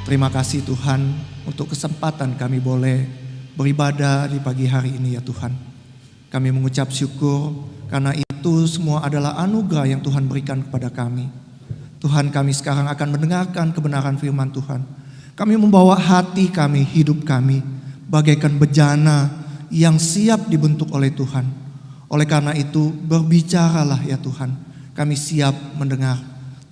Terima kasih Tuhan untuk kesempatan kami boleh beribadah di pagi hari ini ya Tuhan. Kami mengucap syukur karena itu semua adalah anugerah yang Tuhan berikan kepada kami. Tuhan, kami sekarang akan mendengarkan kebenaran firman Tuhan. Kami membawa hati kami, hidup kami bagaikan bejana yang siap dibentuk oleh Tuhan. Oleh karena itu berbicaralah ya Tuhan. Kami siap mendengar.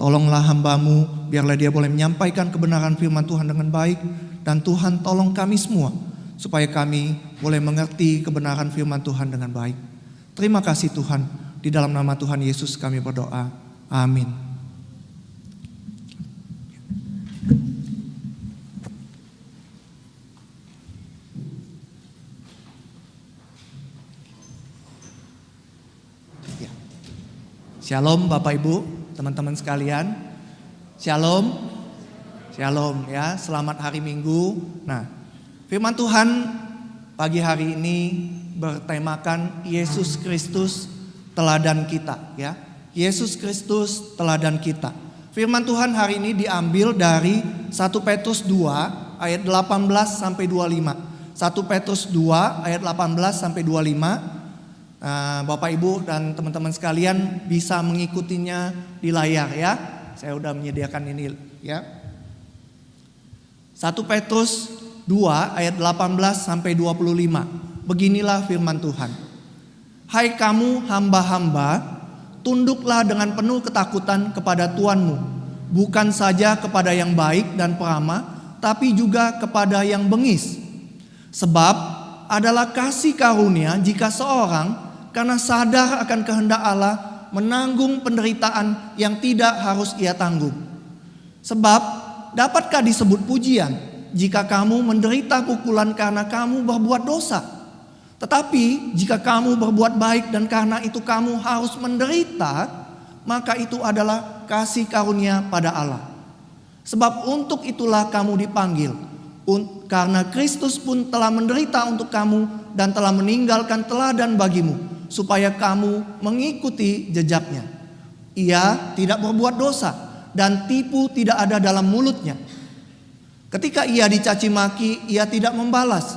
Tolonglah hamba-Mu, biarlah dia boleh menyampaikan kebenaran firman Tuhan dengan baik. Dan Tuhan tolong kami semua, supaya kami boleh mengerti kebenaran firman Tuhan dengan baik. Terima kasih Tuhan, di dalam nama Tuhan Yesus kami berdoa. Amin. Shalom Bapak Ibu, teman-teman sekalian. Shalom. Shalom ya, selamat hari Minggu. Nah, firman Tuhan pagi hari ini bertemakan Yesus Kristus teladan kita ya. Yesus Kristus teladan kita. Firman Tuhan hari ini diambil dari 1 Petrus 2 ayat 18 sampai 25. 1 Petrus 2 ayat 18 sampai 25. Bapak Ibu dan teman-teman sekalian bisa mengikutinya di layar ya. Saya udah menyediakan ini ya. 1 Petrus 2 ayat 18 sampai 25. Beginilah firman Tuhan. Hai kamu hamba-hamba, tunduklah dengan penuh ketakutan kepada Tuanmu, bukan saja kepada yang baik dan peramah, tapi juga kepada yang bengis. Sebab adalah kasih karunia jika seorang karena sadar akan kehendak Allah menanggung penderitaan yang tidak harus ia tanggung. Sebab dapatkah disebut pujian jika kamu menderita pukulan karena kamu berbuat dosa? Tetapi jika kamu berbuat baik dan karena itu kamu harus menderita, maka itu adalah kasih karunia pada Allah. Sebab untuk itulah kamu dipanggil, karena Kristus pun telah menderita untuk kamu dan telah meninggalkan teladan bagimu, supaya kamu mengikuti jejaknya. Ia tidak berbuat dosa dan tipu tidak ada dalam mulutnya. Ketika ia dicaci maki, ia tidak membalas.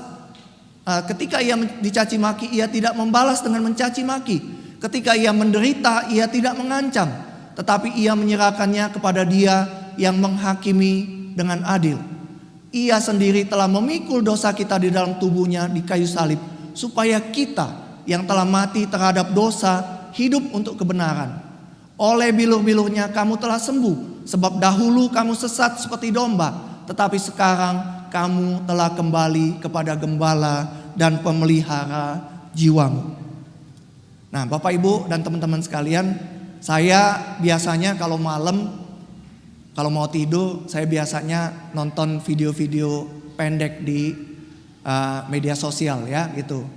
Ketika ia dicaci maki, ia tidak membalas dengan mencaci maki. Ketika ia menderita, ia tidak mengancam, tetapi ia menyerahkannya kepada Dia yang menghakimi dengan adil. Ia sendiri telah memikul dosa kita di dalam tubuhnya di kayu salib, supaya kita yang telah mati terhadap dosa hidup untuk kebenaran. Oleh bilur-bilurnya kamu telah sembuh, sebab dahulu kamu sesat seperti domba, tetapi sekarang kamu telah kembali kepada gembala dan pemelihara jiwamu. Nah, Bapak Ibu dan teman-teman sekalian, saya biasanya kalau malam, kalau mau tidur, saya biasanya nonton video-video pendek di media sosial ya gitu.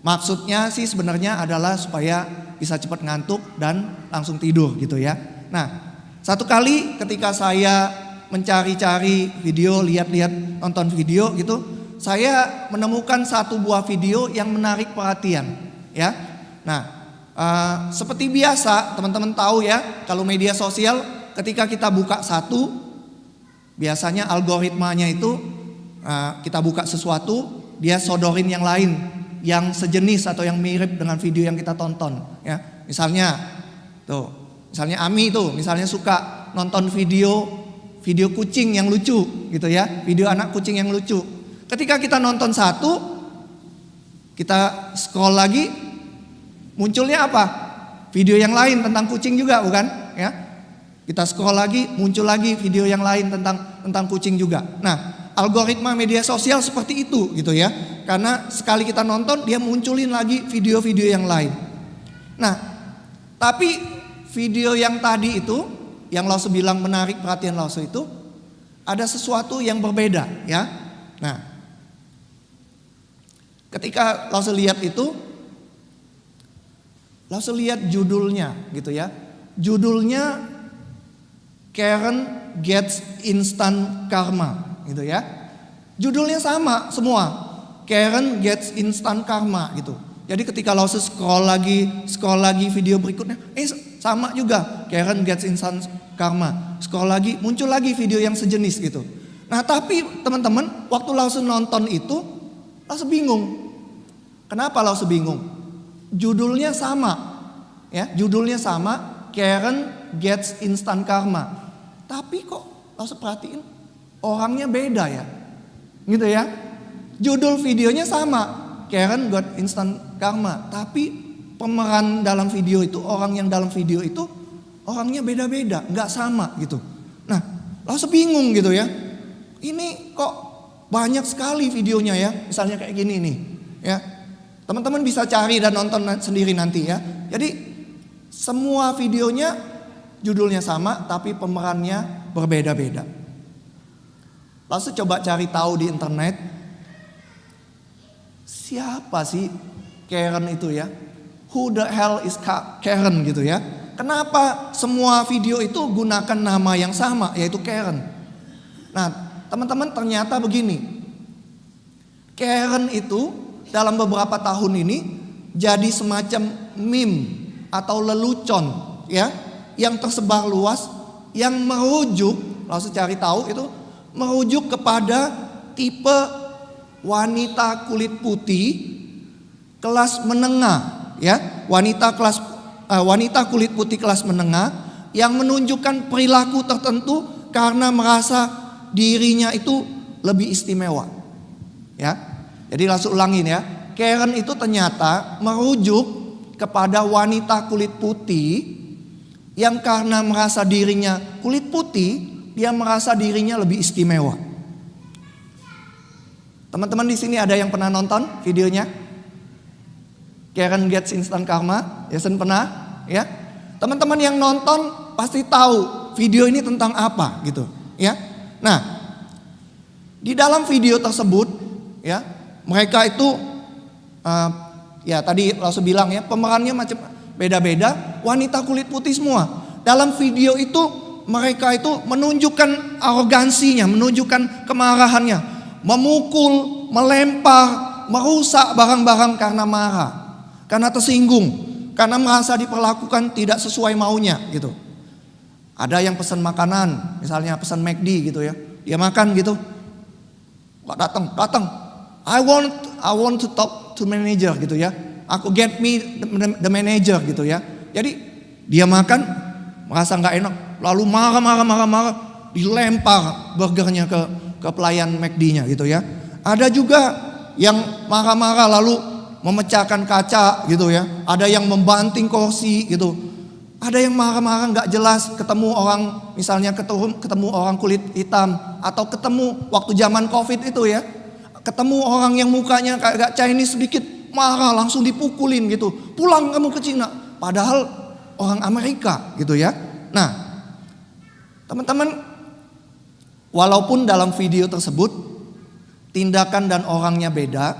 Maksudnya sih sebenarnya adalah supaya bisa cepat ngantuk dan langsung tidur gitu ya. Nah, satu kali ketika saya mencari-cari video, lihat-lihat, nonton video gitu, saya menemukan satu buah video yang menarik perhatian ya. Nah, seperti biasa teman-teman tahu ya, kalau media sosial ketika kita buka satu, biasanya algoritmanya itu kita buka sesuatu, dia sodorin yang lain, yang sejenis atau yang mirip dengan video yang kita tonton ya. Misalnya Ami tuh misalnya suka nonton video kucing yang lucu gitu ya, video anak kucing yang lucu. Ketika kita nonton satu, kita scroll lagi, munculnya apa? Video yang lain tentang kucing juga bukan ya? Kita scroll lagi, muncul lagi video yang lain tentang kucing juga. Nah, algoritma media sosial seperti itu gitu ya. Karena sekali kita nonton, dia munculin lagi video-video yang lain. Nah, tapi video yang tadi itu, yang Lause bilang menarik perhatian Lause itu, ada sesuatu yang berbeda ya. Nah, ketika Lause lihat itu, Lause lihat judulnya gitu ya. Judulnya Karen Gets Instant Karma gitu ya. Judulnya sama semua, Karen Gets Instant Karma gitu. Jadi ketika Lause scroll lagi video berikutnya, sama juga Karen Gets Instant Karma. Scroll lagi, muncul lagi video yang sejenis gitu. Nah tapi teman-teman, waktu Lause nonton itu, Lause bingung. Kenapa Lause bingung? Judulnya sama, ya, judulnya sama, Karen Gets Instant Karma. Tapi kok Lause perhatiin orangnya beda ya, gitu ya. Judul videonya sama, Karen Got Instant Karma. Tapi pemeran dalam video itu, orang yang dalam video itu orangnya beda-beda, nggak sama gitu. Nah, Lause bingung gitu ya. Ini kok banyak sekali videonya ya, misalnya kayak gini nih, ya. Teman-teman bisa cari dan nonton sendiri nanti ya. Jadi semua videonya judulnya sama, tapi pemerannya berbeda-beda. Lause coba cari tahu di internet, siapa sih Karen itu ya? Who the hell is Karen gitu ya? Kenapa semua video itu gunakan nama yang sama, yaitu Karen? Nah, teman-teman, ternyata begini. Karen itu dalam beberapa tahun ini jadi semacam meme atau lelucon ya, yang tersebar luas, yang merujuk, Lause cari tahu itu merujuk kepada tipe wanita kulit putih kelas menengah ya, wanita kulit putih kelas menengah yang menunjukkan perilaku tertentu karena merasa dirinya itu lebih istimewa. Ya. Jadi langsung ulangin ya. Karen itu ternyata merujuk kepada wanita kulit putih yang karena merasa dirinya kulit putih, dia merasa dirinya lebih istimewa. Teman-teman di sini ada yang pernah nonton videonya? Karen Gets Instant Karma? Yasen pernah? Ya. Teman-teman yang nonton pasti tahu video ini tentang apa gitu, ya. Nah, di dalam video tersebut, ya, mereka itu, ya tadi Lause bilang ya, pemerannya macam beda-beda, wanita kulit putih semua. Dalam video itu mereka itu menunjukkan arogansinya, menunjukkan kemarahannya, memukul, melempar, merusak barang-barang karena marah, karena tersinggung, karena merasa diperlakukan tidak sesuai maunya gitu. Ada yang pesan makanan, misalnya pesan McD gitu ya. Dia makan gitu. Kok datang. I want to talk to manager gitu ya. Aku get me the manager gitu ya. Jadi dia makan merasa nggak enak, lalu marah, dilempar burgernya ke pelayan McD-nya gitu ya. Ada juga yang marah-marah lalu memecahkan kaca gitu ya. Ada yang membanting kursi gitu. Ada yang marah-marah nggak jelas, ketemu orang, misalnya ketemu orang kulit hitam, atau ketemu waktu zaman COVID itu ya, ketemu orang yang mukanya kayak Chinese sedikit, marah langsung dipukulin gitu. Pulang kamu ke Cina, padahal orang Amerika gitu ya. Nah, teman-teman, walaupun dalam video tersebut tindakan dan orangnya beda,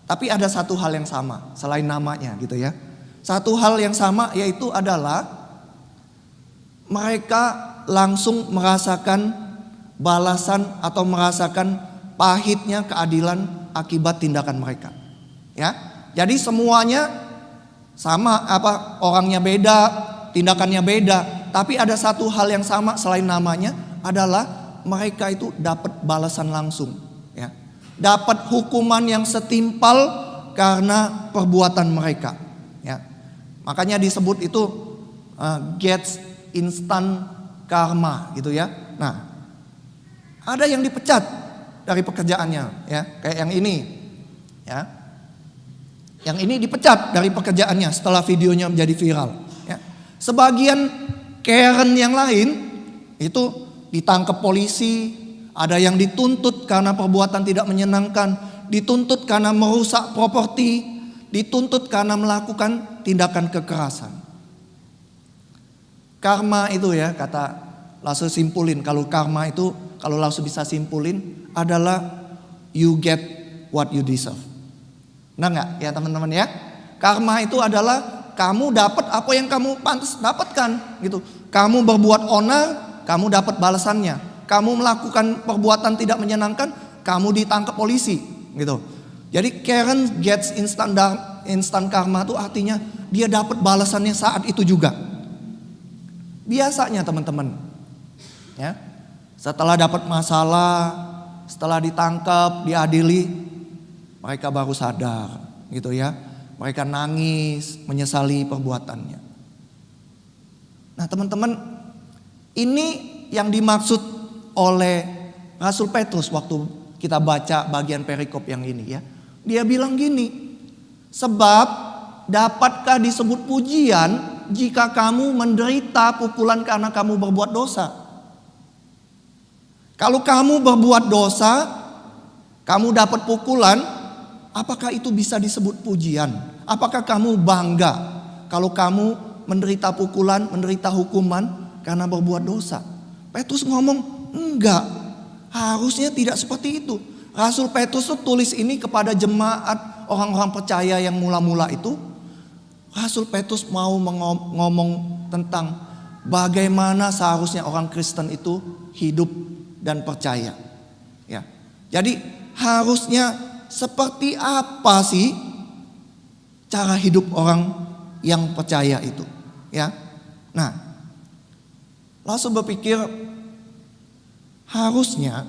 tapi ada satu hal yang sama selain namanya gitu ya. Satu hal yang sama yaitu adalah mereka langsung merasakan balasan atau merasakan pahitnya keadilan akibat tindakan mereka. Ya. Jadi semuanya sama, orangnya beda, tindakannya beda, tapi ada satu hal yang sama selain namanya adalah mereka itu dapat balasan langsung, ya. Dapat hukuman yang setimpal karena perbuatan mereka, ya. Makanya disebut itu gets instant karma gitu ya. Nah, ada yang dipecat dari pekerjaannya ya, kayak yang ini ya. Yang ini dipecat dari pekerjaannya setelah videonya menjadi viral ya. Sebagian Karen yang lain itu ditangkap polisi, ada yang dituntut karena perbuatan tidak menyenangkan, dituntut karena merusak properti, dituntut karena melakukan tindakan kekerasan. Karma itu ya, kata Lause simpulin, kalau karma itu, kalau Lause bisa simpulin adalah you get what you deserve. Benar nggak ya teman-teman ya? Karma itu adalah kamu dapat apa yang kamu pantas dapatkan gitu. Kamu berbuat onar, kamu dapat balasannya. Kamu melakukan perbuatan tidak menyenangkan, kamu ditangkap polisi gitu. Jadi Karen gets instant karma itu artinya dia dapat balasannya saat itu juga. Biasanya teman-teman, ya, Setelah dapat masalah, setelah ditangkap, diadili, mereka baru sadar, gitu ya. Mereka nangis, menyesali perbuatannya. Nah, teman-teman, ini yang dimaksud oleh Rasul Petrus waktu kita baca bagian perikop yang ini ya. Dia bilang gini, sebab dapatkah disebut pujian jika kamu menderita pukulan karena kamu berbuat dosa? Kalau kamu berbuat dosa, kamu dapat pukulan, apakah itu bisa disebut pujian? Apakah kamu bangga kalau kamu menderita pukulan, menderita hukuman karena berbuat dosa? Petrus ngomong, enggak, harusnya tidak seperti itu. Rasul Petrus tulis ini kepada jemaat orang-orang percaya yang mula-mula itu. Rasul Petrus mau ngomong tentang bagaimana seharusnya orang Kristen itu hidup dan percaya. Ya. Jadi harusnya seperti apa sih cara hidup orang yang percaya itu? Ya. Nah, langsung berpikir harusnya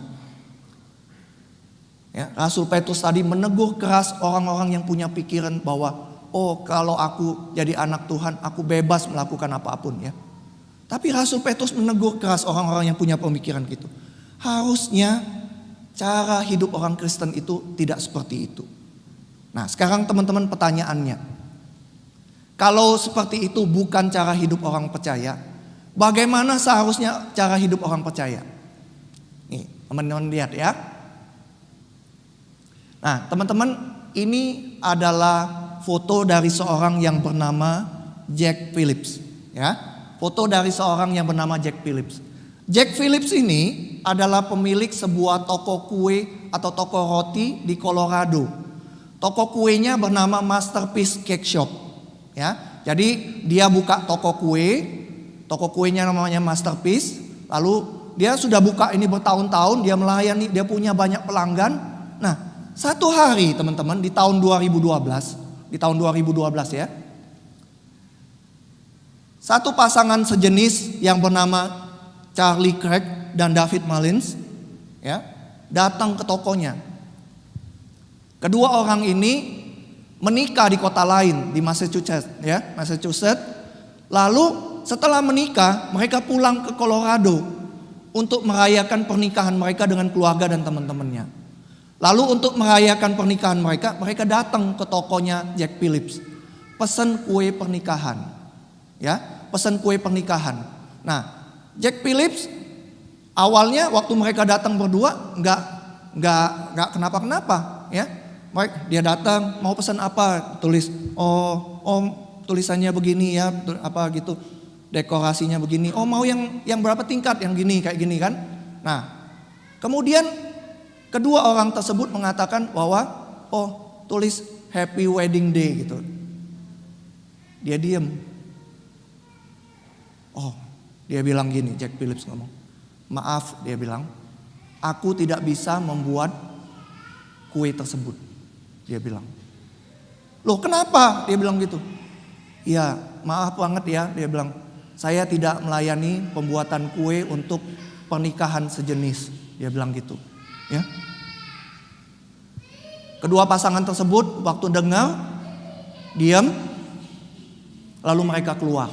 ya, Rasul Petrus tadi menegur keras orang-orang yang punya pikiran bahwa oh, kalau aku jadi anak Tuhan, aku bebas melakukan apapun ya. Tapi Rasul Petrus menegur keras orang-orang yang punya pemikiran gitu. Harusnya cara hidup orang Kristen itu tidak seperti itu. Nah, sekarang teman-teman pertanyaannya. Kalau seperti itu bukan cara hidup orang percaya, bagaimana seharusnya cara hidup orang percaya? Nih, teman-teman lihat ya. Nah, teman-teman, ini adalah foto dari seorang yang bernama Jack Phillips ya. Foto dari seorang yang bernama Jack Phillips. Jack Phillips ini adalah pemilik sebuah toko kue atau toko roti di Colorado. Toko kuenya bernama Masterpiece Cake Shop ya. Jadi dia buka toko kuenya namanya Masterpiece. Lalu dia sudah buka ini bertahun-tahun, dia melayani, dia punya banyak pelanggan. Nah, satu hari teman-teman di tahun 2012 ya. Satu pasangan sejenis yang bernama Charlie Craig dan David Mullins ya, datang ke tokonya. Kedua orang ini menikah di kota lain di Massachusetts ya, Massachusetts. Lalu setelah menikah, mereka pulang ke Colorado untuk merayakan pernikahan mereka dengan keluarga dan teman-temannya. Lalu untuk merayakan pernikahan mereka, mereka datang ke tokonya Jack Phillips, pesan kue pernikahan, ya, pesan kue pernikahan. Nah, Jack Phillips awalnya waktu mereka datang berdua nggak kenapa-kenapa, ya. Dia datang mau pesan apa, tulis, tulisannya begini ya, apa gitu, dekorasinya begini. Oh, mau yang berapa tingkat, yang gini kayak gini kan. Nah, kemudian kedua orang tersebut mengatakan bahwa tulis Happy Wedding Day gitu. Dia diam. Dia bilang gini, Jack Phillips ngomong, maaf, dia bilang, aku tidak bisa membuat kue tersebut. Dia bilang, loh kenapa? Dia bilang gitu. Ya maaf banget ya, dia bilang, saya tidak melayani pembuatan kue untuk pernikahan sejenis. Dia bilang gitu. Ya. Kedua pasangan tersebut waktu dengar, diam, lalu mereka keluar.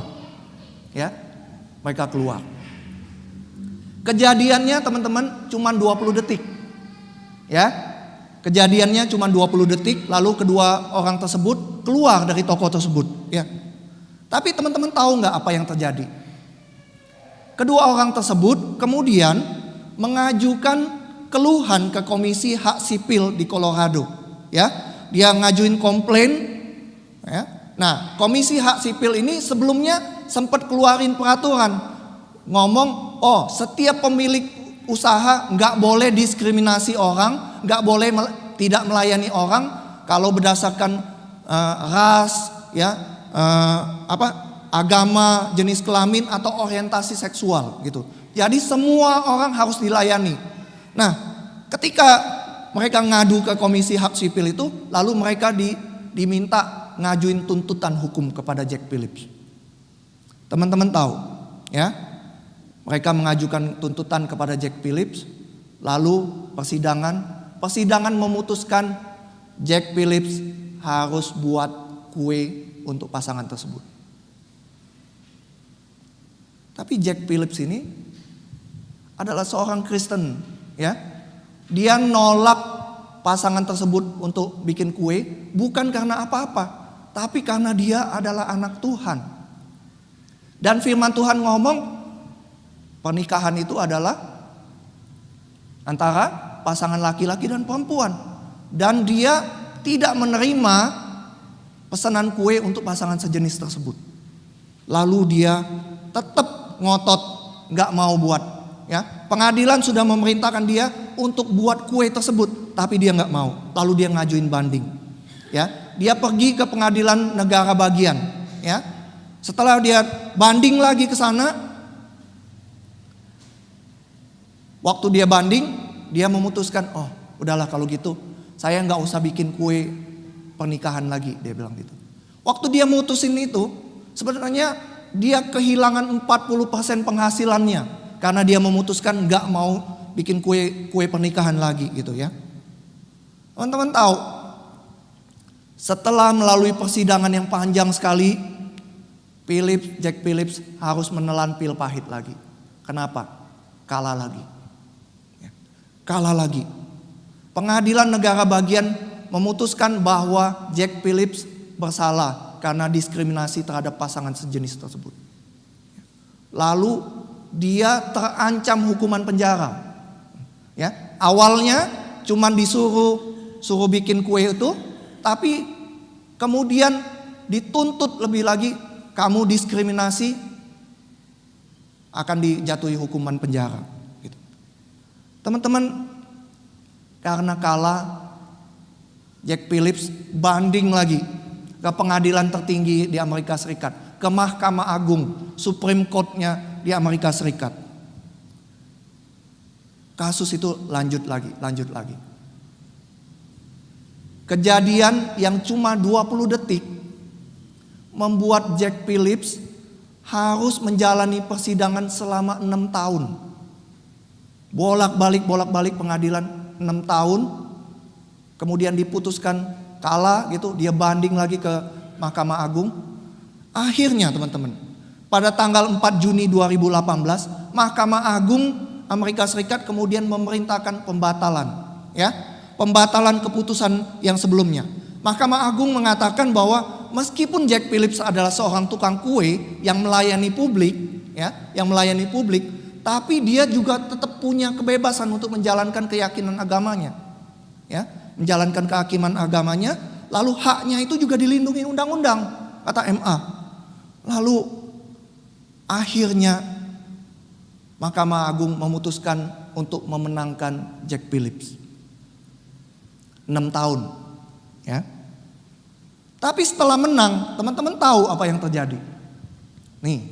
Ya, mereka keluar. Kejadiannya teman-teman cuma 20 detik. Ya. Kejadiannya cuma 20 detik, lalu kedua orang tersebut keluar dari toko tersebut. Ya. Tapi teman-teman tahu nggak apa yang terjadi? Kedua orang tersebut kemudian mengajukan keluhan ke Komisi Hak Sipil di Colorado. Ya, dia ngajuin komplain. Ya. Nah, Komisi Hak Sipil ini sebelumnya sempat keluarin peraturan ngomong, setiap pemilik usaha nggak boleh diskriminasi orang, nggak boleh tidak melayani orang kalau berdasarkan ras, ya, agama, jenis kelamin atau orientasi seksual gitu. Jadi semua orang harus dilayani. Nah, ketika mereka ngadu ke Komisi Hak Sipil itu, lalu mereka diminta ngajuin tuntutan hukum kepada Jack Phillips. Teman-teman tahu, ya, Mereka mengajukan tuntutan kepada Jack Phillips. Lalu persidangan memutuskan Jack Phillips harus buat kue untuk pasangan tersebut. Tapi Jack Phillips ini adalah seorang Kristen, ya. Dia nolak pasangan tersebut untuk bikin kue bukan karena apa-apa, tapi karena dia adalah anak Tuhan. Dan firman Tuhan ngomong pernikahan itu adalah antara pasangan laki-laki dan perempuan. Dan dia tidak menerima pesanan kue untuk pasangan sejenis tersebut. Lalu dia tetap ngotot gak mau buat, ya. Pengadilan sudah memerintahkan dia untuk buat kue tersebut, tapi dia gak mau. Lalu dia ngajuin banding, ya. Dia pergi ke pengadilan negara bagian, ya. Setelah dia banding lagi ke sana, waktu dia banding, dia memutuskan, oh udahlah kalau gitu, saya gak usah bikin kue pernikahan lagi, dia bilang gitu. Waktu dia mutusin itu, sebenarnya dia kehilangan 40% penghasilannya karena dia memutuskan gak mau bikin kue pernikahan lagi gitu, ya. Teman-teman tahu, setelah melalui persidangan yang panjang sekali, Jack Phillips harus menelan pil pahit lagi. Kenapa? Kalah lagi. Kalah lagi. Pengadilan negara bagian memutuskan bahwa Jack Phillips bersalah karena diskriminasi terhadap pasangan sejenis tersebut. Lalu dia terancam hukuman penjara. Ya, awalnya cuma suruh bikin kue itu, tapi kemudian dituntut lebih lagi, kamu diskriminasi, akan dijatuhi hukuman penjara. Teman-teman, karena kalah, Jack Phillips banding lagi ke pengadilan tertinggi di Amerika Serikat, ke Mahkamah Agung, Supreme Court-nya di Amerika Serikat. Kasus itu lanjut lagi. Kejadian yang cuma 20 detik membuat Jack Phillips harus menjalani persidangan selama 6 tahun. Bolak-balik pengadilan 6 tahun. Kemudian diputuskan kalah gitu, dia banding lagi ke Mahkamah Agung. Akhirnya teman-teman, pada tanggal 4 Juni 2018, Mahkamah Agung Amerika Serikat kemudian memerintahkan pembatalan, ya. Pembatalan keputusan yang sebelumnya. Mahkamah Agung mengatakan bahwa meskipun Jack Phillips adalah seorang tukang kue yang melayani publik, ya, tapi dia juga tetap punya kebebasan untuk menjalankan keyakinan agamanya, ya, menjalankan kehakiman agamanya. Lalu haknya itu juga dilindungi undang-undang, kata MA. Lalu akhirnya Mahkamah Agung memutuskan untuk memenangkan Jack Phillips 6 tahun, ya. Tapi setelah menang, teman-teman tahu apa yang terjadi? Nih,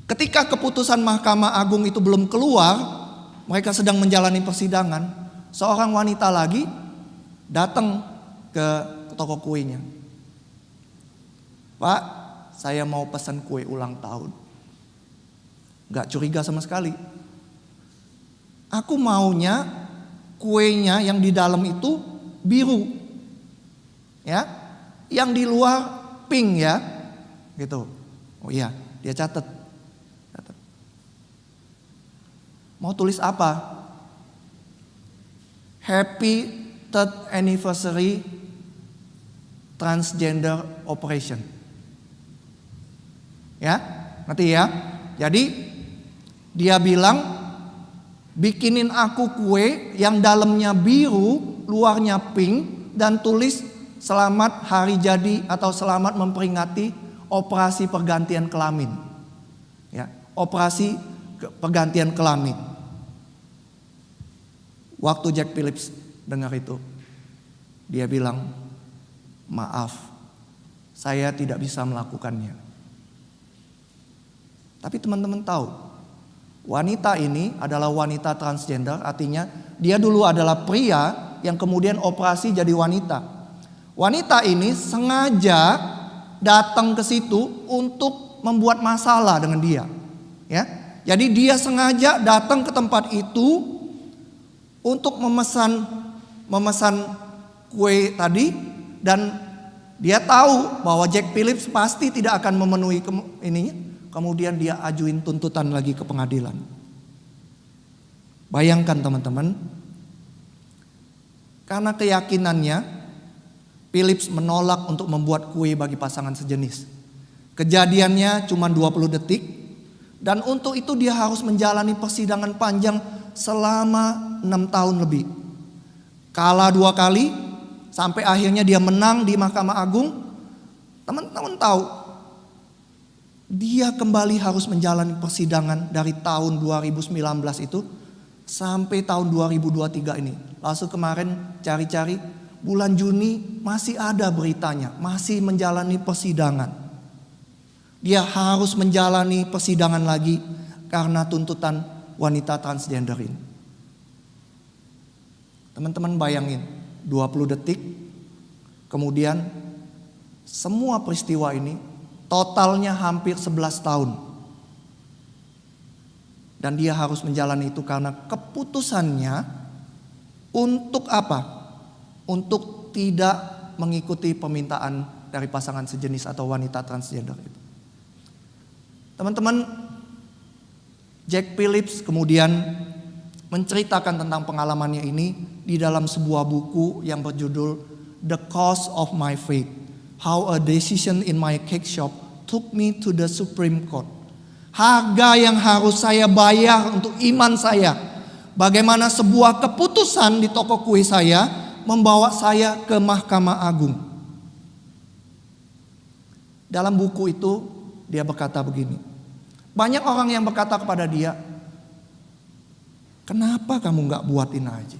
ketika keputusan Mahkamah Agung itu belum keluar, mereka sedang menjalani persidangan, seorang wanita lagi datang ke toko kuenya. Pak, saya mau pesan kue ulang tahun. Gak curiga sama sekali. Aku maunya kuenya yang di dalam itu biru, ya, yang di luar pink, ya, gitu. Oh iya, dia catat. Mau tulis apa? Happy 3rd Anniversary Transgender Operation. Ya, ngerti ya? Jadi dia bilang, bikinin aku kue yang dalamnya biru, luarnya pink, dan tulis selamat hari jadi atau selamat memperingati operasi pergantian kelamin. Ya, operasi pergantian kelamin. Waktu Jack Phillips dengar itu, dia bilang, maaf, saya tidak bisa melakukannya. Tapi teman-teman tahu, wanita ini adalah wanita transgender, artinya dia dulu adalah pria yang kemudian operasi jadi wanita. Wanita ini sengaja datang ke situ untuk membuat masalah dengan dia. Ya. Jadi dia sengaja datang ke tempat itu untuk memesan kue tadi, dan dia tahu bahwa Jack Phillips pasti tidak akan memenuhi ininya. Kemudian dia ajuin tuntutan lagi ke pengadilan. Bayangkan teman-teman, karena keyakinannya Phillips menolak untuk membuat kue bagi pasangan sejenis. Kejadiannya cuma 20 detik, dan untuk itu dia harus menjalani persidangan panjang selama 6 tahun lebih. Kalah 2 kali, sampai akhirnya dia menang di Mahkamah Agung. Teman-teman tahu, dia kembali harus menjalani persidangan dari tahun 2019 itu sampai tahun 2023 ini. Lalu kemarin cari-cari, bulan Juni masih ada beritanya, masih menjalani persidangan. Dia harus menjalani persidangan lagi karena tuntutan wanita transgender ini. Teman-teman bayangin, 20 detik, kemudian semua peristiwa ini totalnya hampir 11 tahun. Dan dia harus menjalani itu karena keputusannya untuk apa? Untuk tidak mengikuti permintaan dari pasangan sejenis atau wanita transgender itu. Teman-teman, Jack Phillips kemudian menceritakan tentang pengalamannya ini di dalam sebuah buku yang berjudul The Cost of My Faith: How a Decision in My Cake Shop Took Me to the Supreme Court. Harga yang harus saya bayar untuk iman saya. Bagaimana sebuah keputusan di toko kue saya membawa saya ke Mahkamah Agung. Dalam buku itu dia berkata begini. Banyak orang yang berkata kepada dia, kenapa kamu gak buatin aja?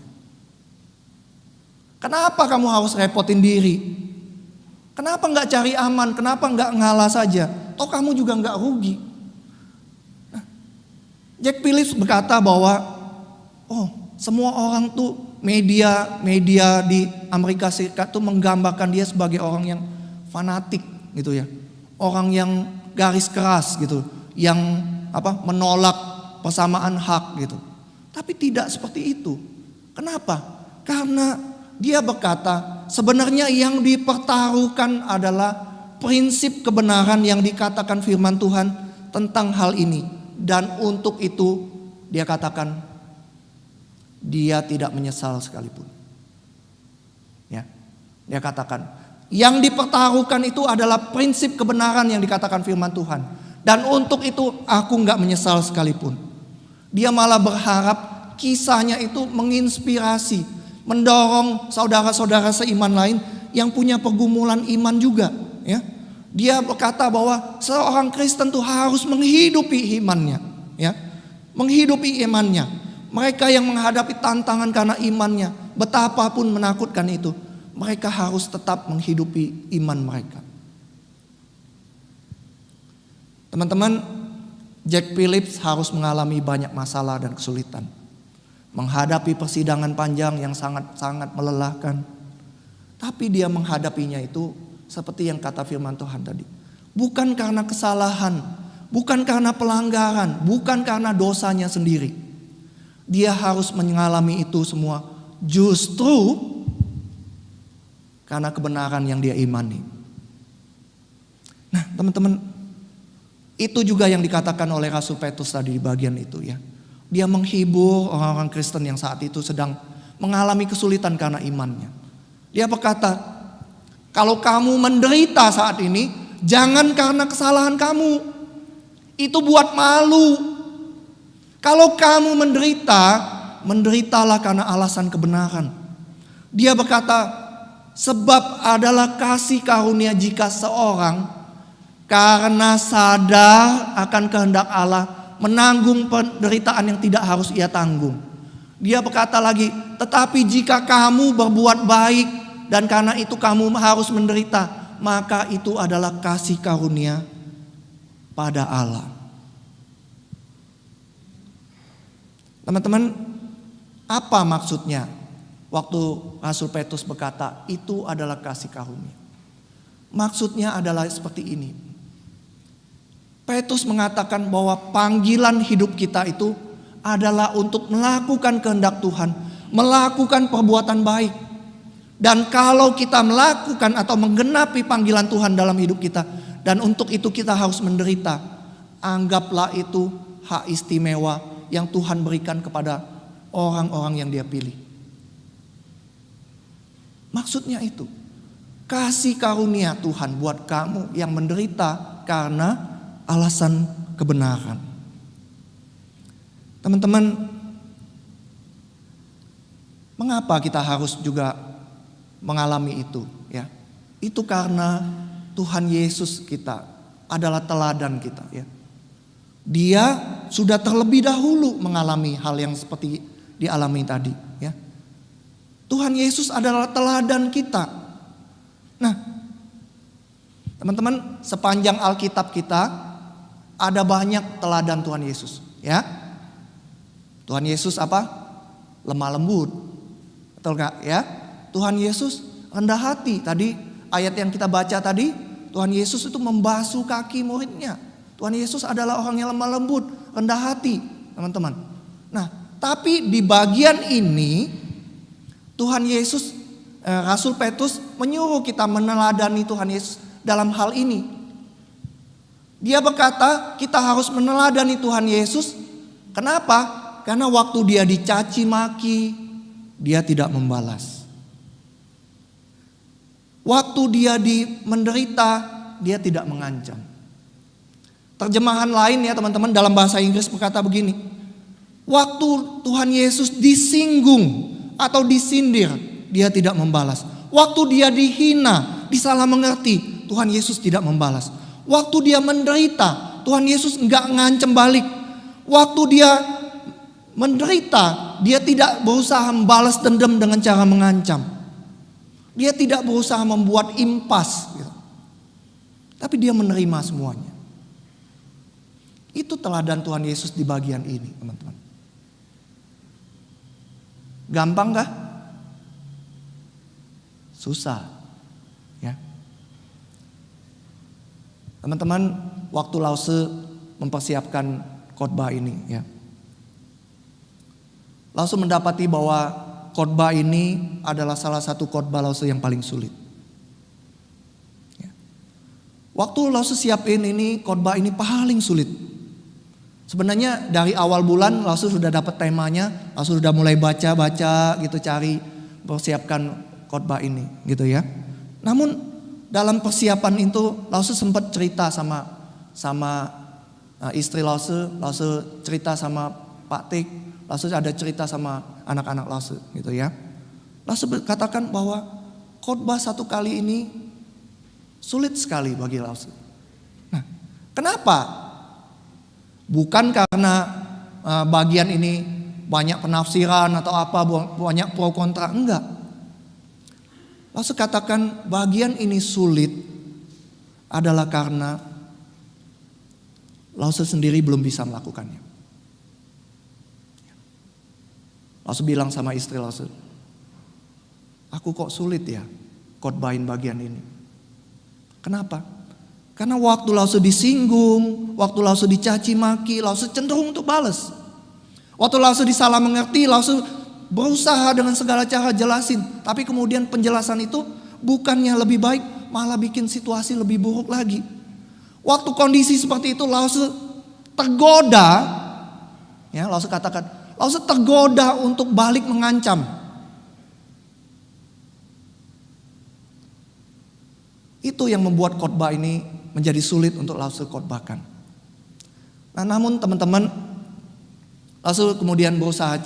Kenapa kamu harus repotin diri? Kenapa gak cari aman? Kenapa gak ngalah saja? Toh kamu juga gak rugi. Nah, Jack Phillips berkata bahwa semua orang tuh media di Amerika Serikat tuh menggambarkan dia sebagai orang yang fanatik gitu ya. Orang yang garis keras gitu, yang menolak persamaan hak gitu. Tapi tidak seperti itu. Kenapa? Karena dia berkata sebenarnya yang dipertaruhkan adalah prinsip kebenaran yang dikatakan firman Tuhan tentang hal ini. Dan untuk itu dia katakan dia tidak menyesal sekalipun. Ya, dia katakan yang dipertaruhkan itu adalah prinsip kebenaran yang dikatakan firman Tuhan. Dan untuk itu aku gak menyesal sekalipun. Dia malah berharap kisahnya itu menginspirasi, mendorong saudara-saudara seiman lain yang punya pergumulan iman juga. Ya, dia berkata bahwa seorang Kristen tuh harus menghidupi imannya. Ya, menghidupi imannya. Mereka yang menghadapi tantangan karena imannya, betapapun menakutkan itu, mereka harus tetap menghidupi iman mereka. Teman-teman, Jack Phillips harus mengalami banyak masalah dan kesulitan. Menghadapi persidangan panjang yang sangat-sangat melelahkan. Tapi dia menghadapinya itu seperti yang kata firman Tuhan tadi. Bukan karena kesalahan, bukan karena pelanggaran, bukan karena dosanya sendiri. Dia harus mengalami itu semua justru karena kebenaran yang dia imani. Nah, teman-teman, itu juga yang dikatakan oleh Rasul Petrus tadi di bagian itu ya. Dia menghibur orang-orang Kristen yang saat itu sedang mengalami kesulitan karena imannya. Dia berkata, kalau kamu menderita saat ini, jangan karena kesalahan kamu. Itu buat malu. Kalau kamu menderita, menderitalah karena alasan kebenaran. Dia berkata, sebab adalah kasih karunia jika seorang karena sadar akan kehendak Allah menanggung penderitaan yang tidak harus ia tanggung. Dia berkata lagi, tetapi jika kamu berbuat baik dan karena itu kamu harus menderita, maka itu adalah kasih karunia pada Allah. Teman-teman, apa maksudnya waktu Rasul Petrus berkata itu adalah kasih karunia? Maksudnya adalah seperti ini. Petrus mengatakan bahwa panggilan hidup kita itu adalah untuk melakukan kehendak Tuhan, melakukan perbuatan baik. Dan kalau kita melakukan atau menggenapi panggilan Tuhan dalam hidup kita, dan untuk itu kita harus menderita, anggaplah itu hak istimewa yang Tuhan berikan kepada orang-orang yang Dia pilih. Maksudnya itu, kasih karunia Tuhan buat kamu yang menderita karena alasan kebenaran. Teman-teman, mengapa kita harus juga mengalami itu? Ya, itu karena Tuhan Yesus kita adalah teladan kita. Ya, Dia sudah terlebih dahulu mengalami hal yang seperti dialami tadi. Ya, Tuhan Yesus adalah teladan kita. Nah, teman-teman, sepanjang Alkitab kita ada banyak teladan Tuhan Yesus, ya. Tuhan Yesus apa? Lemah lembut. Betul gak ya? Tuhan Yesus rendah hati. Tadi ayat yang kita baca tadi, Tuhan Yesus itu membasuh kaki muridnya. Tuhan Yesus adalah orang yang lemah lembut, rendah hati, teman-teman. Nah, tapi di bagian ini Tuhan Yesus, Rasul Petrus menyuruh kita meneladani Tuhan Yesus dalam hal ini. Dia berkata kita harus meneladani Tuhan Yesus. Kenapa? Karena waktu Dia dicaci maki, Dia tidak membalas. Waktu Dia menderita, Dia tidak mengancam. Terjemahan lain ya teman-teman dalam bahasa Inggris berkata begini. Waktu Tuhan Yesus disinggung atau disindir, Dia tidak membalas. Waktu Dia dihina, disalah mengerti, Tuhan Yesus tidak membalas. Waktu Dia menderita, Tuhan Yesus enggak ngancem balik. Waktu Dia menderita, Dia tidak berusaha membalas dendam dengan cara mengancam. Dia tidak berusaha membuat impas, gitu. Tapi Dia menerima semuanya. Itu teladan Tuhan Yesus di bagian ini, teman-teman. Gampang kah? Susah. Ya. Teman-teman, waktu Lause mempersiapkan khotbah ini, ya, Lause mendapati bahwa khotbah ini adalah salah satu khotbah Lause yang paling sulit. Ya. Waktu Lause siapin ini, khotbah ini paling sulit. Sebenarnya dari awal bulan Lause sudah dapat temanya, Lause sudah mulai baca-baca gitu, cari persiapkan khotbah ini, gitu ya. Namun dalam persiapan itu Lause sempat cerita sama istri Lause cerita sama Pak Tik, Lause ada cerita sama anak-anak Lause gitu ya. Lause katakan bahwa khotbah satu kali ini sulit sekali bagi Lause. Nah, kenapa? Bukan karena bagian ini banyak penafsiran atau apa, banyak pro kontra, enggak. Lause katakan bagian ini sulit adalah karena Lause sendiri belum bisa melakukannya. Lause bilang sama istri Lause, aku kok sulit ya khotbahin bagian ini. Kenapa? Karena waktu Lause disinggung, waktu Lause dicaci maki, Lause cenderung untuk balas. Waktu Lause disalah mengerti, Lause berusaha dengan segala cara jelasin. Tapi kemudian penjelasan itu bukannya lebih baik, malah bikin situasi lebih buruk lagi. Waktu kondisi seperti itu Lause tergoda, ya Lause katakan, Lause tergoda untuk balik mengancam. Itu yang membuat khotbah ini menjadi sulit untuk Lause khotbahkan. Nah, namun teman-teman, Lause kemudian berusaha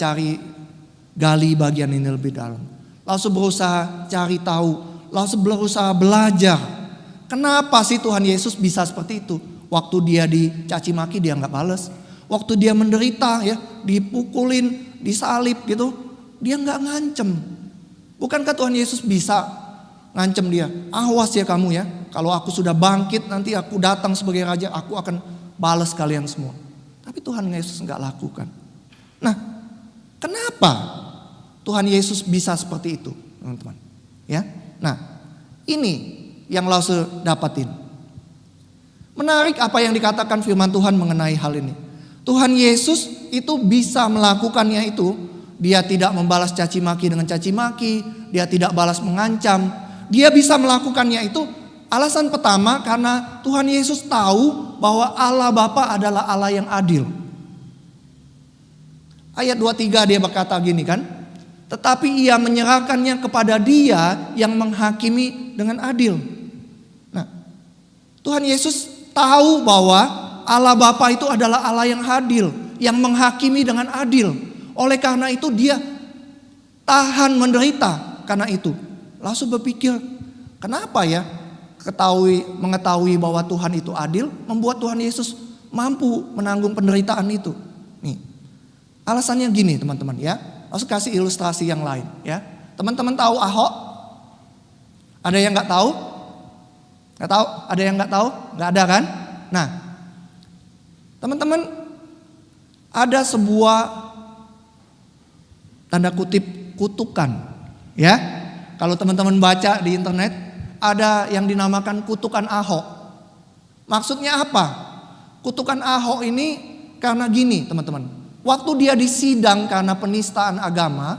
gali bagian ini lebih dalam. Lause berusaha cari tahu, Lause berusaha belajar. Kenapa sih Tuhan Yesus bisa seperti itu? Waktu Dia dicaci maki Dia nggak balas. Waktu Dia menderita ya, dipukulin, disalib gitu, Dia nggak ngancem. Bukankah Tuhan Yesus bisa ngancem dia? Awas ya kamu ya, kalau aku sudah bangkit nanti aku datang sebagai raja, aku akan balas kalian semua. Tapi Tuhan Yesus nggak lakukan. Nah, kenapa Tuhan Yesus bisa seperti itu, teman-teman? Ya, nah ini yang Lause dapatin. Menarik apa yang dikatakan firman Tuhan mengenai hal ini. Tuhan Yesus itu bisa melakukannya itu. Dia tidak membalas caci maki dengan caci maki. Dia tidak balas mengancam. Dia bisa melakukannya itu. Alasan pertama karena Tuhan Yesus tahu bahwa Allah Bapa adalah Allah yang adil. Ayat 23 dia berkata gini kan. Tetapi ia menyerahkannya kepada dia yang menghakimi dengan adil. Nah, Tuhan Yesus tahu bahwa Allah Bapa itu adalah Allah yang adil, yang menghakimi dengan adil. Oleh karena itu dia tahan menderita karena itu. Langsung berpikir, kenapa ya mengetahui bahwa Tuhan itu adil membuat Tuhan Yesus mampu menanggung penderitaan itu. Nih, alasannya gini teman-teman ya. Langsung kasih ilustrasi yang lain ya. Teman-teman tahu Ahok? Ada yang nggak tahu? Nggak tahu? Ada yang nggak tahu? Nggak ada kan? Nah, teman-teman ada sebuah tanda kutip kutukan ya. Kalau teman-teman baca di internet ada yang dinamakan kutukan Ahok. Maksudnya apa? Kutukan Ahok ini karena gini teman-teman. Waktu dia disidang karena penistaan agama,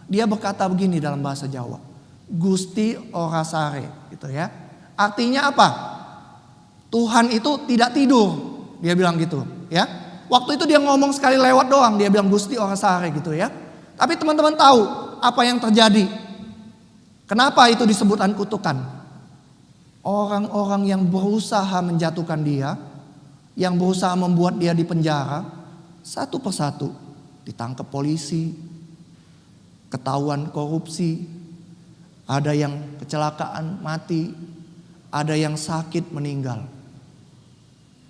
dia berkata begini dalam bahasa Jawa. Gusti ora sare gitu ya. Artinya apa? Tuhan itu tidak tidur. Dia bilang gitu ya. Waktu itu dia ngomong sekali lewat doang, dia bilang Gusti ora sare gitu ya. Tapi teman-teman tahu apa yang terjadi? Kenapa itu disebutan kutukan? Orang-orang yang berusaha menjatuhkan dia, yang berusaha membuat dia dipenjara, satu persatu ditangkap polisi, ketahuan korupsi, ada yang kecelakaan mati, ada yang sakit meninggal.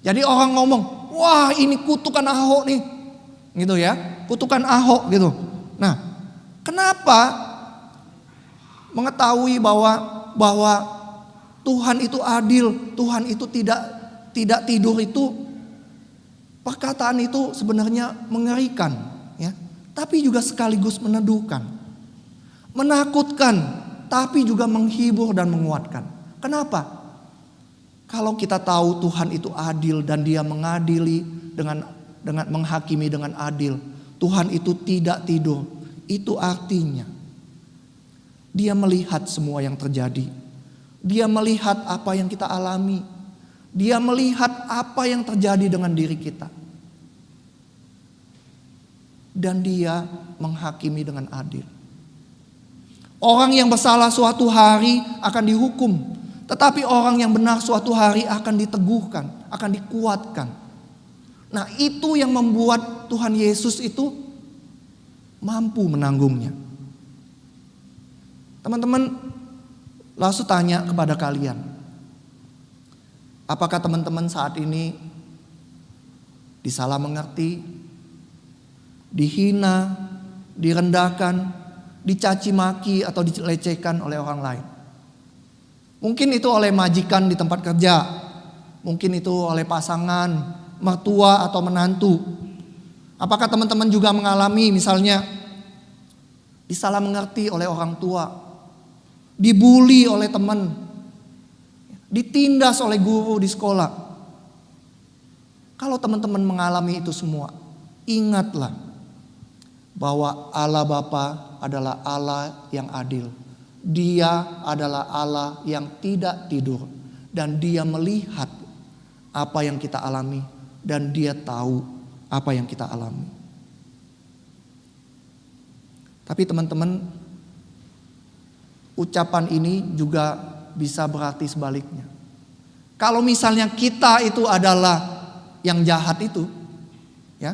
Jadi orang ngomong, wah ini kutukan Ahok nih, gitu ya, kutukan Ahok gitu. Nah, kenapa mengetahui bahwa Tuhan itu adil, Tuhan itu tidak tidur itu? Perkataan itu sebenarnya mengerikan ya, tapi juga sekaligus meneduhkan. Menakutkan, tapi juga menghibur dan menguatkan. Kenapa? Kalau kita tahu Tuhan itu adil dan dia mengadili dengan menghakimi dengan adil, Tuhan itu tidak tidur. Itu artinya dia melihat semua yang terjadi. Dia melihat apa yang kita alami. Dia melihat apa yang terjadi dengan diri kita. Dan dia menghakimi dengan adil. Orang yang bersalah suatu hari akan dihukum. Tetapi orang yang benar suatu hari akan diteguhkan, akan dikuatkan. Nah, itu yang membuat Tuhan Yesus itu mampu menanggungnya. Teman-teman, langsung tanya kepada kalian. Apakah teman-teman saat ini disalah mengerti, dihina, direndahkan, dicaci maki atau dilecehkan oleh orang lain? Mungkin itu oleh majikan di tempat kerja, mungkin itu oleh pasangan, mertua atau menantu. Apakah teman-teman juga mengalami misalnya disalah mengerti oleh orang tua, dibully oleh teman, ditindas oleh guru di sekolah? Kalau teman-teman mengalami itu semua, ingatlah bahwa Allah Bapa adalah Allah yang adil. Dia adalah Allah yang tidak tidur. Dan dia melihat apa yang kita alami. Dan dia tahu apa yang kita alami. Tapi teman-teman, ucapan ini juga bisa berarti sebaliknya. Kalau misalnya kita itu adalah yang jahat itu, ya,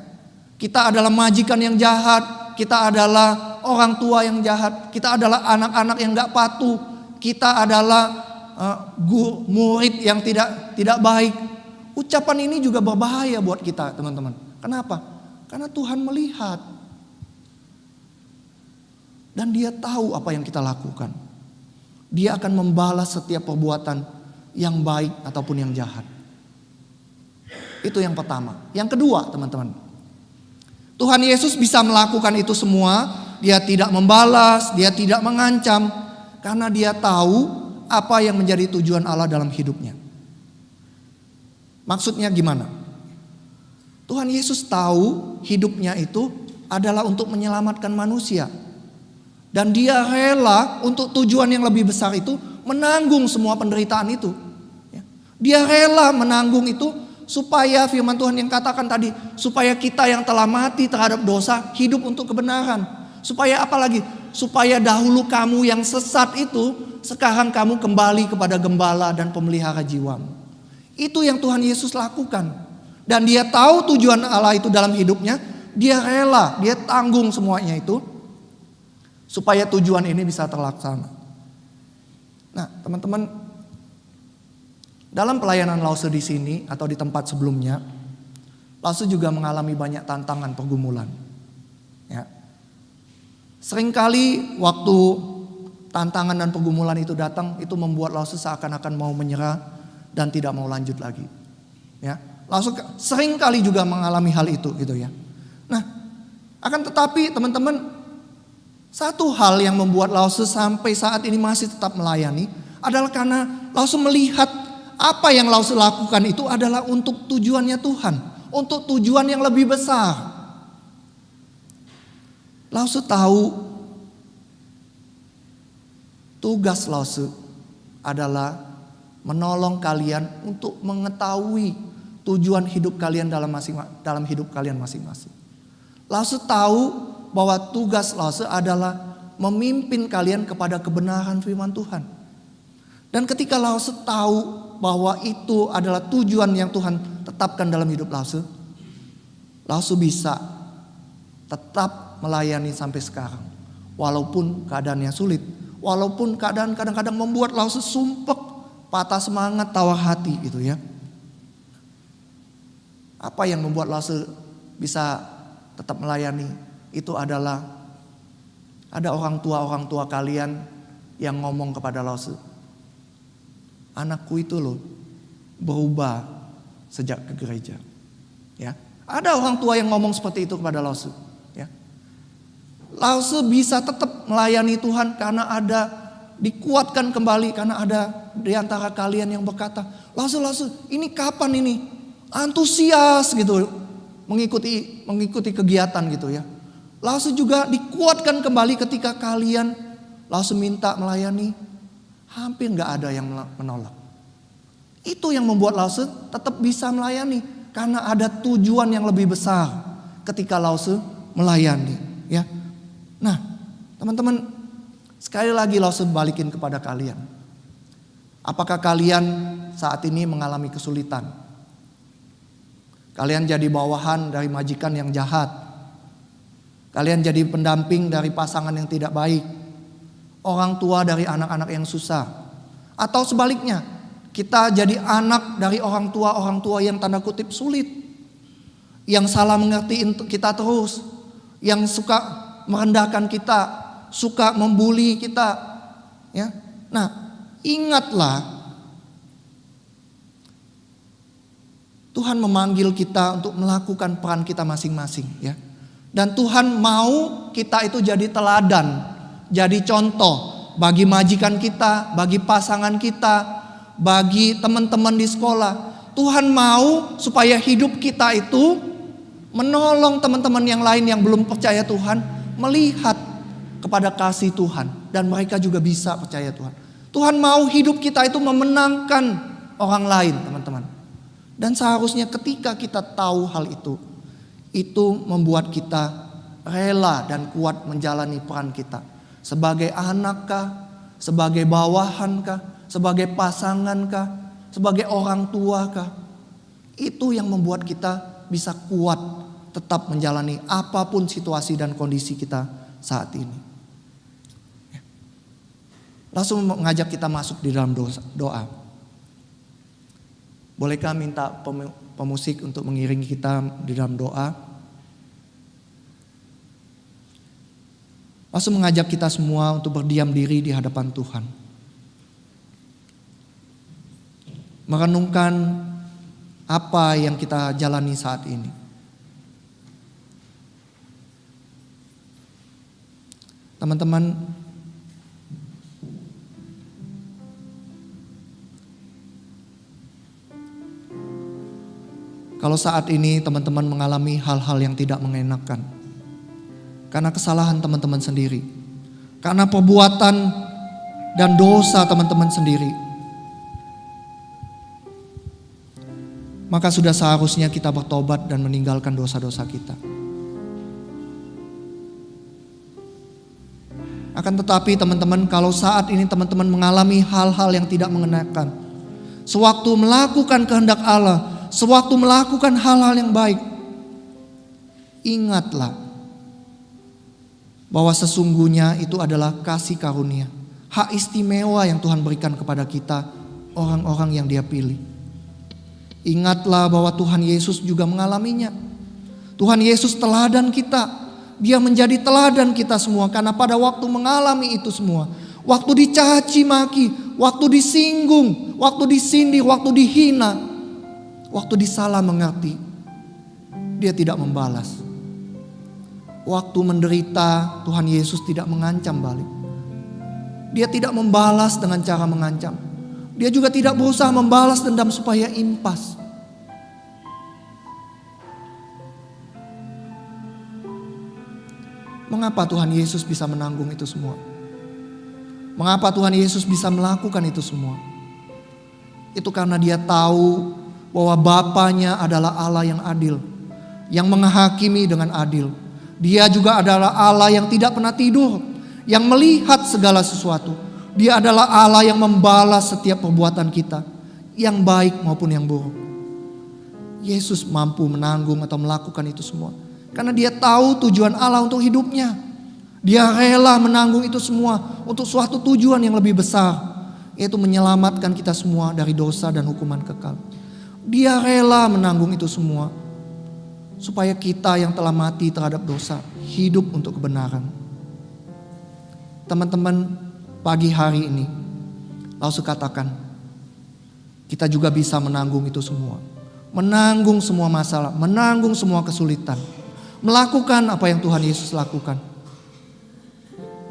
kita adalah majikan yang jahat, kita adalah orang tua yang jahat, kita adalah anak-anak yang gak patuh, kita adalah murid yang tidak baik. Ucapan ini juga berbahaya buat kita, teman-teman. Kenapa? Karena Tuhan melihat dan dia tahu apa yang kita lakukan. Dia akan membalas setiap perbuatan yang baik ataupun yang jahat. Itu yang pertama. Yang kedua, teman-teman, Tuhan Yesus bisa melakukan itu semua. Dia tidak membalas, dia tidak mengancam, karena dia tahu apa yang menjadi tujuan Allah dalam hidupnya. Maksudnya gimana? Tuhan Yesus tahu hidupnya itu adalah untuk menyelamatkan manusia. Dan dia rela untuk tujuan yang lebih besar itu menanggung semua penderitaan itu. Dia rela menanggung itu supaya firman Tuhan yang katakan tadi, supaya kita yang telah mati terhadap dosa hidup untuk kebenaran. Supaya apa lagi? Supaya dahulu kamu yang sesat itu sekarang kamu kembali kepada gembala dan pemelihara jiwamu. Itu yang Tuhan Yesus lakukan. Dan dia tahu tujuan Allah itu dalam hidupnya. Dia rela, dia tanggung semuanya itu supaya tujuan ini bisa terlaksana. Nah, teman-teman, dalam pelayanan Lause di sini atau di tempat sebelumnya, Lause juga mengalami banyak tantangan pergumulan. Ya. Seringkali waktu tantangan dan pergumulan itu datang, itu membuat Lause seakan-akan mau menyerah dan tidak mau lanjut lagi. Ya, Lause seringkali juga mengalami hal itu, gitu ya. Nah, akan tetapi teman-teman, satu hal yang membuat Lause sampai saat ini masih tetap melayani adalah karena Lause melihat apa yang Lause lakukan itu adalah untuk tujuannya Tuhan, untuk tujuan yang lebih besar. Lause tahu tugas Lause adalah menolong kalian untuk mengetahui tujuan hidup kalian dalam hidup kalian masing-masing. Lause tahu bahwa tugas Lause adalah memimpin kalian kepada kebenaran firman Tuhan. Dan ketika Lause tahu bahwa itu adalah tujuan yang Tuhan tetapkan dalam hidup Lause, Lause bisa tetap melayani sampai sekarang. Walaupun keadaannya sulit, walaupun keadaan kadang-kadang membuat Lause sumpek, patah semangat, tawar hati gitu ya. Apa yang membuat Lause bisa tetap melayani? Itu adalah ada orang tua kalian yang ngomong kepada Lause, anakku itu loh berubah sejak ke gereja. Ya, ada orang tua yang ngomong seperti itu kepada Lause. Ya, Lause bisa tetap melayani Tuhan karena ada dikuatkan kembali, karena ada di antara kalian yang berkata, Lause, ini kapan ini? Antusias gitu mengikuti kegiatan gitu ya. Lause juga dikuatkan kembali ketika kalian Lause minta melayani, hampir gak ada yang menolak. Itu yang membuat Lause tetap bisa melayani, karena ada tujuan yang lebih besar ketika Lause melayani. Ya, nah teman-teman, sekali lagi Lause balikin kepada kalian. Apakah kalian saat ini mengalami kesulitan? Kalian jadi bawahan dari majikan yang jahat. Kalian jadi pendamping dari pasangan yang tidak baik. Orang tua dari anak-anak yang susah. Atau sebaliknya, kita jadi anak dari orang tua yang tanda kutip sulit. Yang salah mengertiin kita terus. Yang suka merendahkan kita, suka membuli kita. Ya. Nah, ingatlah, Tuhan memanggil kita untuk melakukan peran kita masing-masing, ya. Dan Tuhan mau kita itu jadi teladan, jadi contoh bagi majikan kita, bagi pasangan kita, bagi teman-teman di sekolah. Tuhan mau supaya hidup kita itu menolong teman-teman yang lain yang belum percaya Tuhan melihat kepada kasih Tuhan, dan mereka juga bisa percaya Tuhan. Tuhan mau hidup kita itu memenangkan orang lain, teman-teman. Dan seharusnya ketika kita tahu hal itu membuat kita rela dan kuat menjalani peran kita. Sebagai anakkah, sebagai bawahankah, sebagai pasangankah, sebagai orang tuakah. Itu yang membuat kita bisa kuat tetap menjalani apapun situasi dan kondisi kita saat ini. Langsung mengajak kita masuk di dalam doa. Bolehkah minta pemusik untuk mengiringi kita di dalam doa? Langsung mengajak kita semua untuk berdiam diri di hadapan Tuhan. Merenungkan apa yang kita jalani saat ini. Teman-teman, Kalau saat ini teman-teman mengalami hal-hal yang tidak mengenakan, karena kesalahan teman-teman sendiri, karena perbuatan dan dosa teman-teman sendiri, maka sudah seharusnya kita bertobat dan meninggalkan dosa-dosa kita. Akan tetapi teman-teman, kalau saat ini teman-teman mengalami hal-hal yang tidak mengenakan, sewaktu melakukan kehendak Allah, sewaktu melakukan hal-hal yang baik, ingatlah bahwa sesungguhnya itu adalah kasih karunia, hak istimewa yang Tuhan berikan kepada kita, orang-orang yang Dia pilih. Ingatlah bahwa Tuhan Yesus juga mengalaminya. Tuhan Yesus teladan kita. Dia menjadi teladan kita semua, karena pada waktu mengalami itu semua, waktu dicaci maki, waktu disinggung, waktu disindir, waktu dihina, waktu disalah mengerti, Dia tidak membalas. Waktu menderita, Tuhan Yesus tidak mengancam balik. Dia tidak membalas dengan cara mengancam. Dia juga tidak berusaha membalas dendam supaya impas. Mengapa Tuhan Yesus bisa menanggung itu semua? Mengapa Tuhan Yesus bisa melakukan itu semua? Itu karena Dia tahu bahwa Bapanya adalah Allah yang adil, yang menghakimi dengan adil. Dia juga adalah Allah yang tidak pernah tidur, yang melihat segala sesuatu. Dia adalah Allah yang membalas setiap perbuatan kita, yang baik maupun yang buruk. Yesus mampu menanggung atau melakukan itu semua karena Dia tahu tujuan Allah untuk hidupnya. Dia rela menanggung itu semua untuk suatu tujuan yang lebih besar, yaitu menyelamatkan kita semua dari dosa dan hukuman kekal. Dia rela menanggung itu semua supaya kita yang telah mati terhadap dosa hidup untuk kebenaran. Teman-teman, pagi hari ini langsung katakan, kita juga bisa menanggung itu semua. Menanggung semua masalah, menanggung semua kesulitan. Melakukan apa yang Tuhan Yesus lakukan.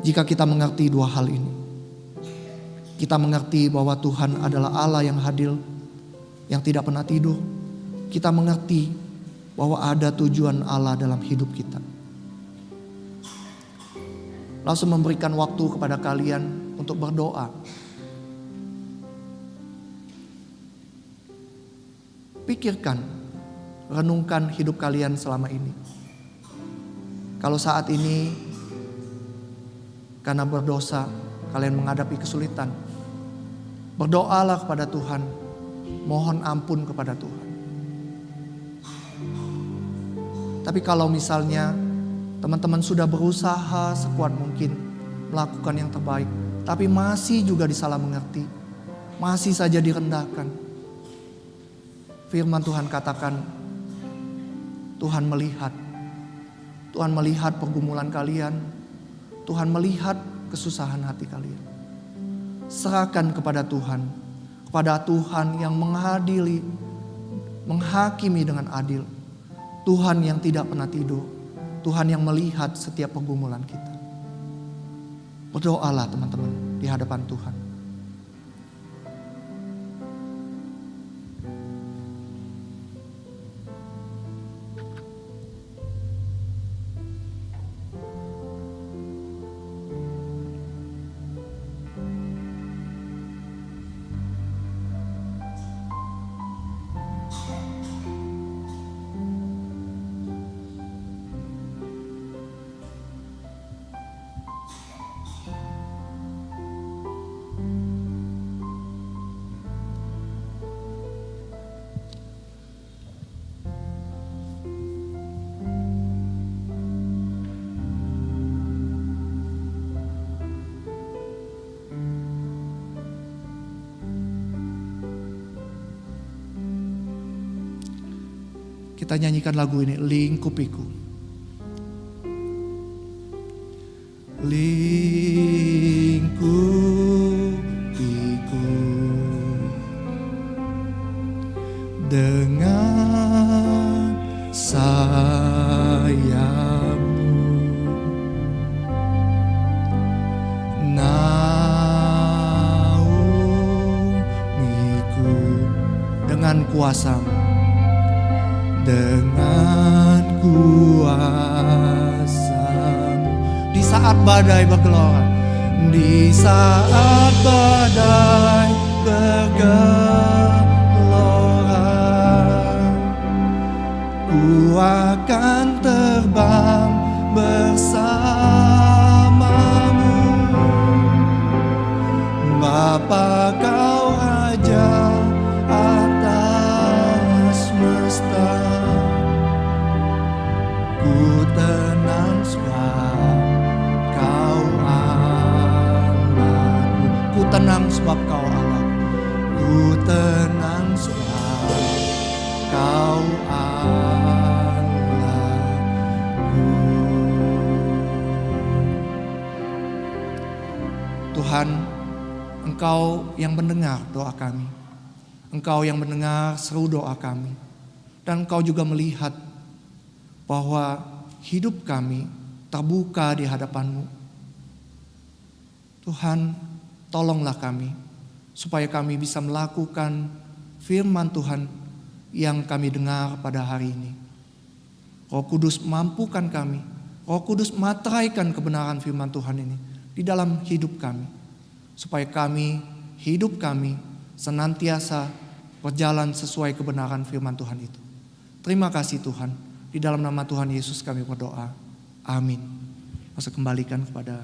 Jika kita mengerti dua hal ini. Kita mengerti bahwa Tuhan adalah Allah yang adil, yang tidak pernah tidur. Kita mengerti bahwa ada tujuan Allah dalam hidup kita. Langsung memberikan waktu kepada kalian untuk berdoa. Pikirkan, renungkan hidup kalian selama ini. Kalau saat ini karena berdosa kalian menghadapi kesulitan, berdoalah kepada Tuhan, mohon ampun kepada Tuhan. Tapi kalau misalnya teman-teman sudah berusaha sekuat mungkin melakukan yang terbaik, tapi masih juga disalah mengerti, masih saja direndahkan, firman Tuhan katakan, Tuhan melihat. Tuhan melihat pergumulan kalian. Tuhan melihat kesusahan hati kalian. Serahkan kepada Tuhan. Kepada Tuhan yang mengadili, menghakimi dengan adil. Tuhan yang tidak pernah tidur. Tuhan yang melihat setiap pergumulan kita. Berdoalah teman-teman di hadapan Tuhan. Kita nyanyikan lagu ini, Lingkupiku. Lingkupiku dengan sayapmu, naungiku dengan kuasamu. dengan kuasa. Di saat badai bergelora, di saat badai bergelora, ku akan terbang bersamamu. Bapa, kau Raja atas semesta. Ku tenang sebab kau Allahku. Ku tenang sebab kau Allah. Ku tenang sebab kau Allahku. Tuhan, Engkau yang mendengar doa kami. Engkau yang mendengar seru doa kami. Dan Engkau juga melihat bahwa hidup kami terbuka di hadapan-Mu. Tuhan, tolonglah kami supaya kami bisa melakukan firman Tuhan yang kami dengar pada hari ini. Roh Kudus, mampukan kami. Roh Kudus, materaikan kebenaran firman Tuhan ini di dalam hidup kami, supaya hidup kami senantiasa berjalan sesuai kebenaran firman Tuhan itu. Terima kasih Tuhan. Di dalam nama Tuhan Yesus kami berdoa. Amin. Masa kembalikan kepada